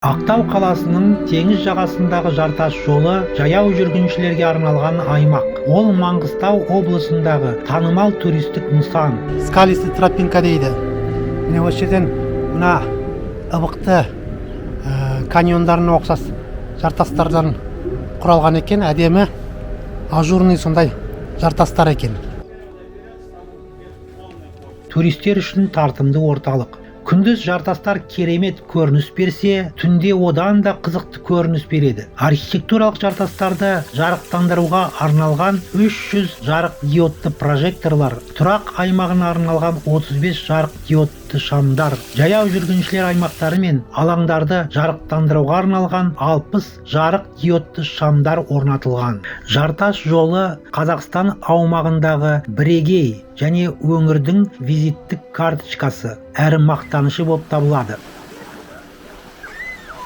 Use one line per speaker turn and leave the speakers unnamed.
Ақтау қаласының теңіз жағасындағы жартас жолы жаяу жүргіншілерге арналған аймақ. Ол Маңғыстау облысындағы танымал туристік нысан.
Скалистый тропинка дейді. Міне осы жерден мына ыбықты каньондарына ұқсас жартастардан құралған екен, әдемі ажурный сондай жартастар екен.
Туристер үшін тартымды орталық. Күндіз жартастар керемет көрініс берсе, түнде одан да қызықты көрініс береді. Архитектуралық жартастарды жарықтандыруға арналған 300 жарық диодты прожекторлар, тұрақ аймағына арналған 35 жарық диодты шамдар, жаяу жүргіншілер аймақтары мен алаңдарды жарықтандыруға арналған 60 жарық диодты шамдар орнатылған. Жартас жолы Қазақстан аумағындағы бірегей және өңірдің визиттік карточкасы әрі мақтанышы болып табылады.